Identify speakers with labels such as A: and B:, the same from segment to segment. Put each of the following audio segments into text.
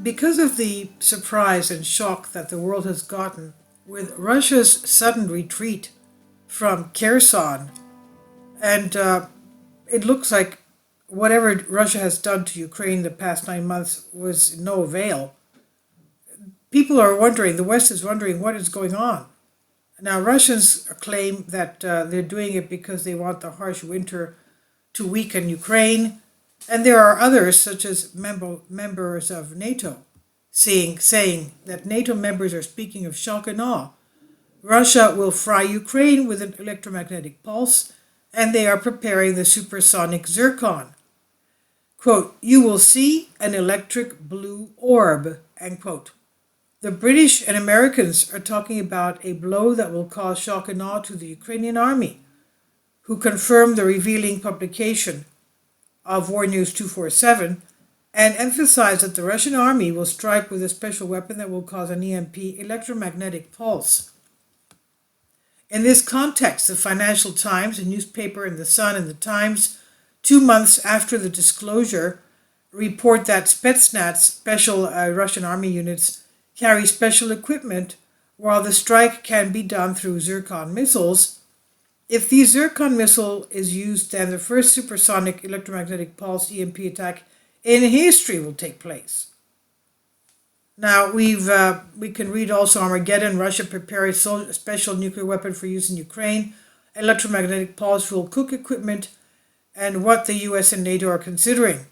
A: Because of the surprise and shock that the world has gotten with Russia's sudden retreat from Kherson, and it looks like whatever Russia has done to Ukraine the past 9 months was no avail. People are wondering, the West is wondering what is going on. Now, Russians claim that they're doing it because they want the harsh winter to weaken Ukraine, and there are others, such as members of NATO, saying that NATO members are speaking of shock and awe. Russia will fry Ukraine with an electromagnetic pulse, and they are preparing the Supersonic Zircon. Quote, you will see an electric blue orb, end quote. The British and Americans are talking about a blow that will cause shock and awe to the Ukrainian army, who confirmed the revealing publication of War News 247 and emphasized that the Russian army will strike with a special weapon that will cause an EMP electromagnetic pulse. In this context, the Financial Times, a newspaper in the Sun and the Times, 2 months after the disclosure, report that Spetsnaz, special Russian army units, carry special equipment while the strike can be done through Zircon missiles. If the Zircon missile is used, then the first supersonic electromagnetic pulse EMP attack in history will take place. Now, we can read also Armageddon, Russia prepares a special nuclear weapon for use in Ukraine, electromagnetic pulse will cook equipment, and what the US and NATO are considering.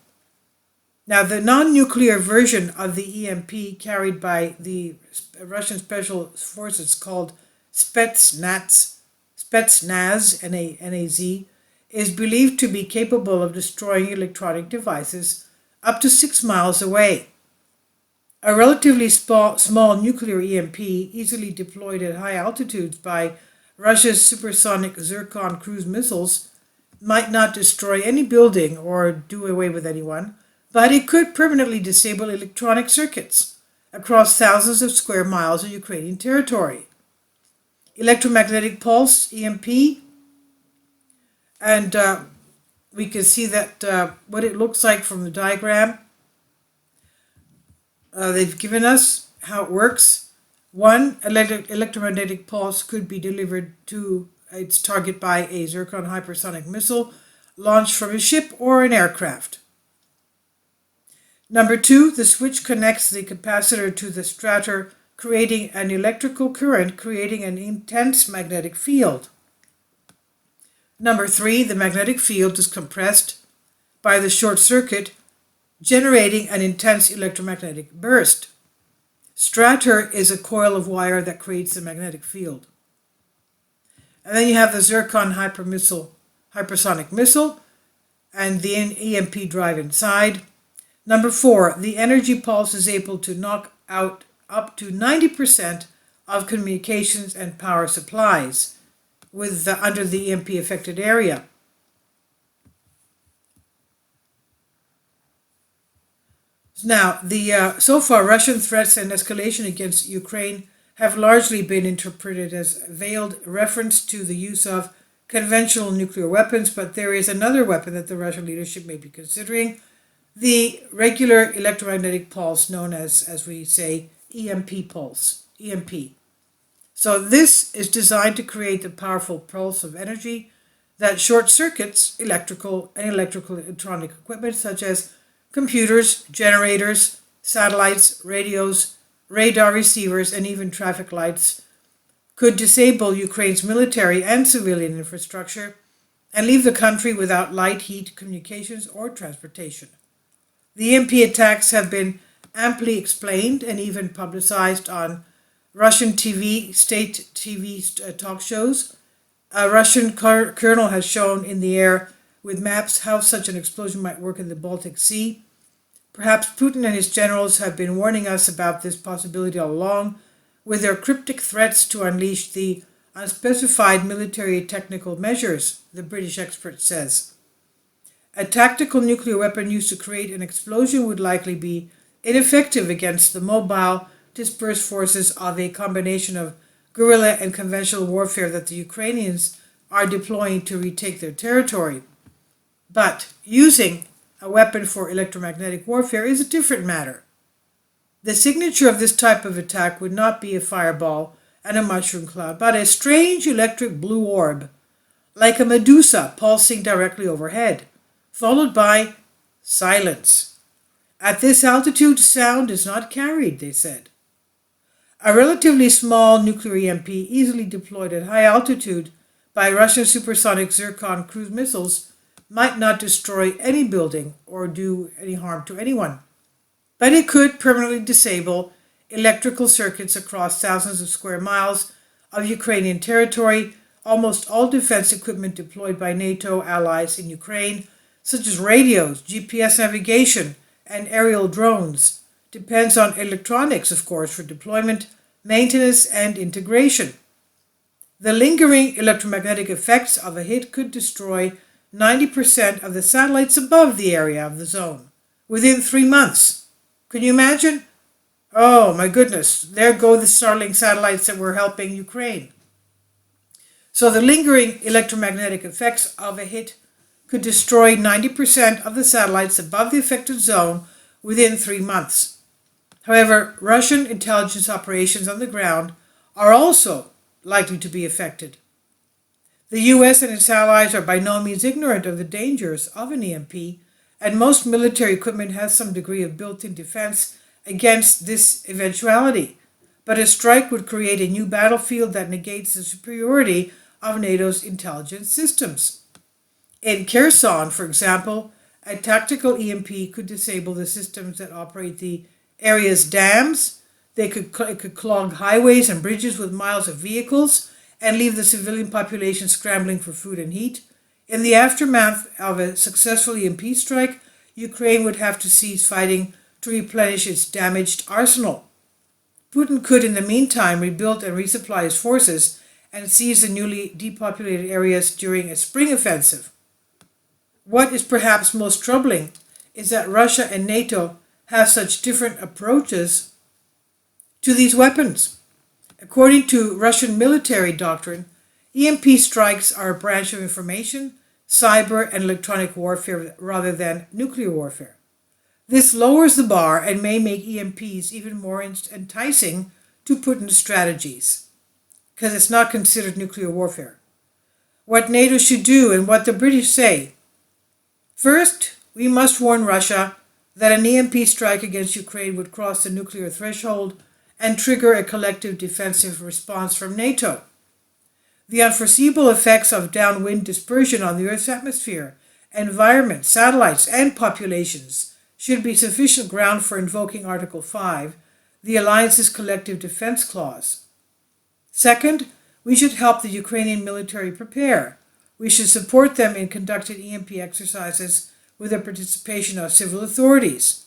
A: Now, the non-nuclear version of the EMP carried by the Russian Special Forces called Spetsnaz, N-A-Z, is believed to be capable of destroying electronic devices up to 6 miles away. A relatively small nuclear EMP, easily deployed at high altitudes by Russia's supersonic Zircon cruise missiles, might not destroy any building or do away with anyone, but it could permanently disable electronic circuits across thousands of square miles of Ukrainian territory. Electromagnetic pulse, EMP, and we can see that what it looks like from the diagram. They've given us how it works. One electromagnetic pulse could be delivered to its target by a Zircon hypersonic missile launched from a ship or an aircraft. Number two, the switch connects the capacitor to the strator, creating an electrical current, creating an intense magnetic field. Number three, the magnetic field is compressed by the short circuit, generating an intense electromagnetic burst. Strator is a coil of wire that creates the magnetic field. And then you have the Zircon hypersonic missile, and the EMP drive inside. Number four, the energy pulse is able to knock out up to 90% of communications and power supplies under the EMP affected area. Now, so far, Russian threats and escalation against Ukraine have largely been interpreted as veiled reference to the use of conventional nuclear weapons, but there is another weapon that the Russian leadership may be considering, the regular electromagnetic pulse known as we say, EMP Pulse, EMP. So this is designed to create the powerful pulse of energy that short circuits electronic equipment such as computers, generators, satellites, radios, radar receivers, and even traffic lights, could disable Ukraine's military and civilian infrastructure and leave the country without light, heat, communications, or transportation. The EMP attacks have been amply explained and even publicized on Russian state TV talk shows. A Russian colonel has shown in the air with maps how such an explosion might work in the Baltic Sea. Perhaps Putin and his generals have been warning us about this possibility all along, with their cryptic threats to unleash the unspecified military technical measures, the British expert says. A tactical nuclear weapon used to create an explosion would likely be ineffective against the mobile, dispersed forces of a combination of guerrilla and conventional warfare that the Ukrainians are deploying to retake their territory. But using a weapon for electromagnetic warfare is a different matter. The signature of this type of attack would not be a fireball and a mushroom cloud, but a strange electric blue orb, like a medusa pulsing directly overhead, followed by silence. At this altitude, sound is not carried, they said. A relatively small nuclear EMP easily deployed at high altitude by Russian Supersonic Zircon cruise missiles might not destroy any building or do any harm to anyone, but it could permanently disable electrical circuits across thousands of square miles of Ukrainian territory. Almost all defense equipment deployed by NATO allies in Ukraine, such as radios, GPS navigation, and aerial drones, depends on electronics, of course, for deployment, maintenance, and integration. The lingering electromagnetic effects of a hit could destroy 90% of the satellites above the area of the zone within 3 months. Can you imagine? Oh my goodness, there go the Starlink satellites that were helping Ukraine. So the lingering electromagnetic effects of a hit could destroy 90% of the satellites above the affected zone within 3 months. However, Russian intelligence operations on the ground are also likely to be affected. The US and its allies are by no means ignorant of the dangers of an EMP, and most military equipment has some degree of built-in defense against this eventuality. But a strike would create a new battlefield that negates the superiority of NATO's intelligence systems. In Kherson, for example, a tactical EMP could disable the systems that operate the area's dams. It could clog highways and bridges with miles of vehicles and leave the civilian population scrambling for food and heat. In the aftermath of a successful EMP strike, Ukraine would have to cease fighting to replenish its damaged arsenal. Putin could, in the meantime, rebuild and resupply his forces and seize the newly depopulated areas during a spring offensive. What is perhaps most troubling is that Russia and NATO have such different approaches to these weapons. According to Russian military doctrine, EMP strikes are a branch of information, cyber, and electronic warfare rather than nuclear warfare. This lowers the bar and may make EMPs even more enticing to Putin's strategies, because it's not considered nuclear warfare. What NATO should do and what the British say. First, we must warn Russia that an EMP strike against Ukraine would cross the nuclear threshold and trigger a collective defensive response from NATO. The unforeseeable effects of downwind dispersion on the Earth's atmosphere, environment, satellites, and populations should be sufficient ground for invoking Article 5, the Alliance's Collective Defense Clause. Second, we should help the Ukrainian military prepare. We should support them in conducting EMP exercises with the participation of civil authorities.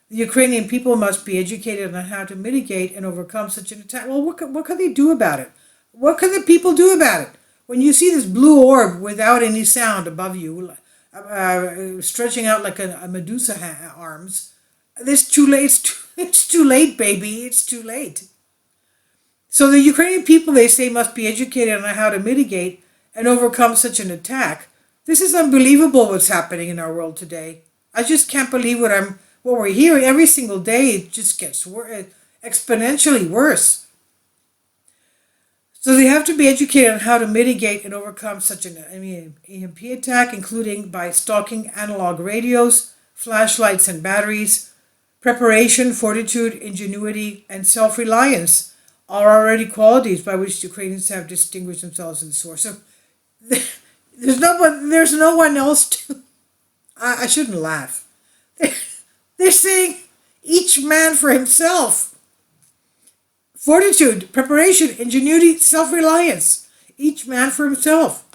A: The Ukrainian people must be educated on how to mitigate and overcome such an attack. Well, what can they do about it? What can the people do about it? When you see this blue orb without any sound above you, stretching out like a Medusa arms, it's too late. It's too late, baby. It's too late. So the Ukrainian people, they say, must be educated on how to mitigate and overcome such an attack. This is unbelievable what's happening in our world today. I just can't believe what we're hearing every single day. It just gets exponentially worse. So they have to be educated on how to mitigate and overcome such an EMP attack, including by stalking analog radios, flashlights, and batteries. Preparation, fortitude, ingenuity, and self-reliance are already qualities by which Ukrainians have distinguished themselves in the war. So there's no one else to. I shouldn't laugh. They're saying each man for himself. Fortitude, preparation, ingenuity, self-reliance. Each man for himself.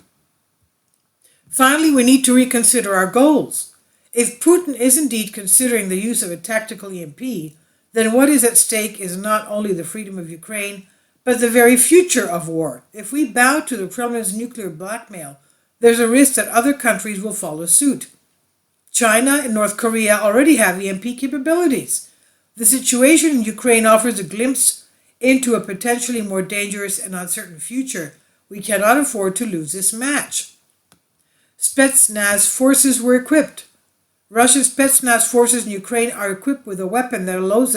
A: Finally, we need to reconsider our goals. If Putin is indeed considering the use of a tactical EMP, then what is at stake is not only the freedom of Ukraine, but the very future of war. If we bow to the Kremlin's nuclear blackmail, there's a risk that other countries will follow suit. China and North Korea already have EMP capabilities. The situation in Ukraine offers a glimpse into a potentially more dangerous and uncertain future. We cannot afford to lose this match. Spetsnaz forces were equipped. Russian Spetsnaz forces in Ukraine are equipped with a weapon that allows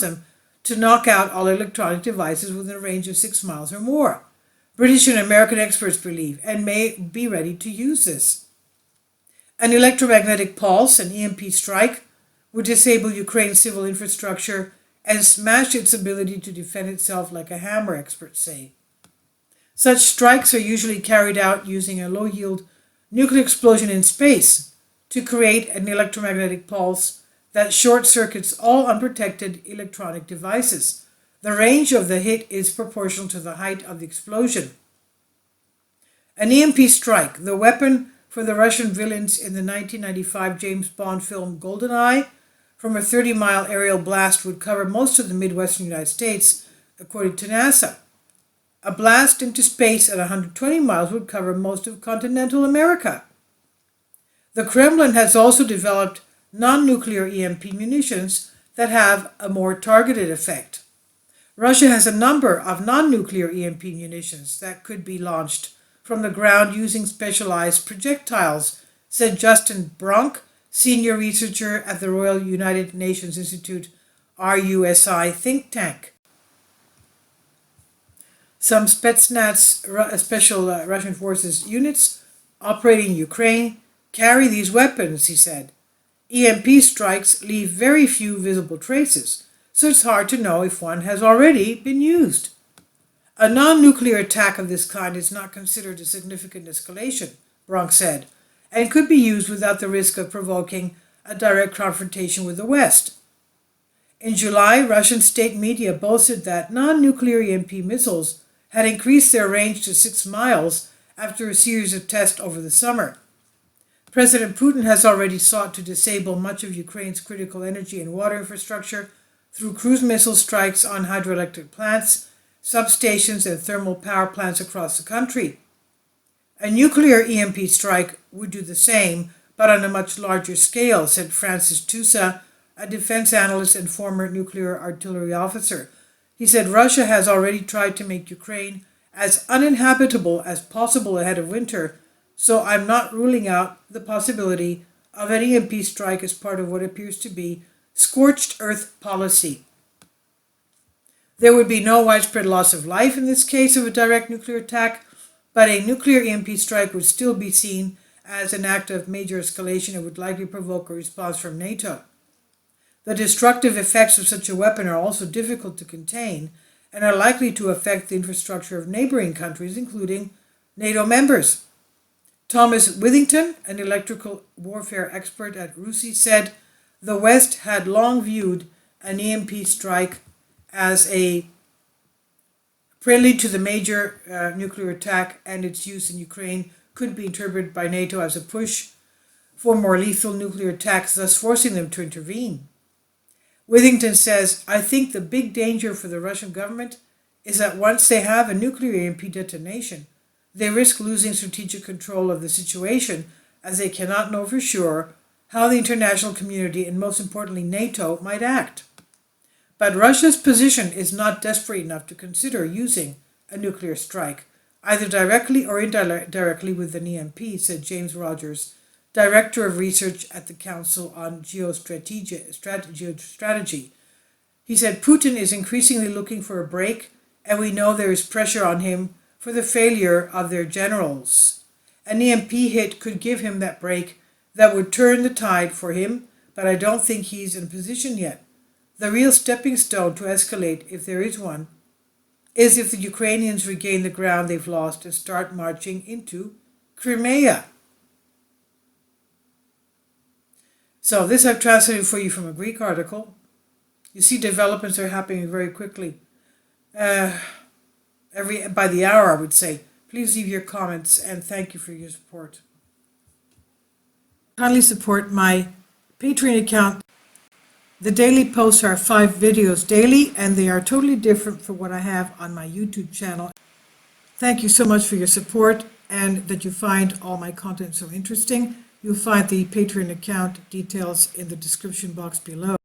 A: them to knock out all electronic devices within a range of 6 miles or more. British and American experts believe and may be ready to use this. An electromagnetic pulse, an EMP strike, would disable Ukraine's civil infrastructure and smash its ability to defend itself like a hammer, experts say. Such strikes are usually carried out using a low-yield nuclear explosion in space to create an electromagnetic pulse that short-circuits all unprotected electronic devices. The range of the hit is proportional to the height of the explosion. An EMP strike, the weapon for the Russian villains in the 1995 James Bond film GoldenEye, from a 30-mile aerial blast would cover most of the Midwestern United States, according to NASA. A blast into space at 120 miles would cover most of continental America. The Kremlin has also developed non-nuclear EMP munitions that have a more targeted effect. Russia has a number of non-nuclear EMP munitions that could be launched from the ground using specialized projectiles, said Justin Bronk, senior researcher at the Royal United Nations Institute RUSI think tank. Some Spetsnaz, special Russian forces units operating in Ukraine, carry these weapons, he said. EMP strikes leave very few visible traces, so it's hard to know if one has already been used. A non-nuclear attack of this kind is not considered a significant escalation, Bronk said, and could be used without the risk of provoking a direct confrontation with the West. In July, Russian state media boasted that non-nuclear EMP missiles had increased their range to 6 miles after a series of tests over the summer. President Putin has already sought to disable much of Ukraine's critical energy and water infrastructure through cruise missile strikes on hydroelectric plants, substations, and thermal power plants across the country. A nuclear EMP strike would do the same, but on a much larger scale, said Francis Tusa, a defense analyst and former nuclear artillery officer. He said Russia has already tried to make Ukraine as uninhabitable as possible ahead of winter, so I'm not ruling out the possibility of an EMP strike as part of what appears to be scorched earth policy. There would be no widespread loss of life in this case of a direct nuclear attack, but a nuclear EMP strike would still be seen as an act of major escalation and would likely provoke a response from NATO. The destructive effects of such a weapon are also difficult to contain and are likely to affect the infrastructure of neighboring countries, including NATO members. Thomas Withington, an electrical warfare expert at RUSI, said the West had long viewed an EMP strike as a prelude to the major nuclear attack, and its use in Ukraine could be interpreted by NATO as a push for more lethal nuclear attacks, thus forcing them to intervene. Withington says, I think the big danger for the Russian government is that once they have a nuclear EMP detonation, they risk losing strategic control of the situation, as they cannot know for sure how the international community, and most importantly NATO, might act. But Russia's position is not desperate enough to consider using a nuclear strike, either directly or indirectly with an EMP, said James Rogers, Director of Research at the Council on Geostrategy. He said Putin is increasingly looking for a break, and we know there is pressure on him for the failure of their generals. An EMP hit could give him that break that would turn the tide for him, but I don't think he's in position yet. The real stepping stone to escalate, if there is one, is if the Ukrainians regain the ground they've lost and start marching into Crimea. So this I've translated for you from a Greek article. You see developments are happening very quickly. By the hour, I would say. Please leave your comments and thank you for your support. Kindly support my Patreon account. The daily posts are 5 videos daily, and they are totally different from what I have on my YouTube channel. Thank you so much for your support and that you find all my content so interesting. You'll find the Patreon account details in the description box below.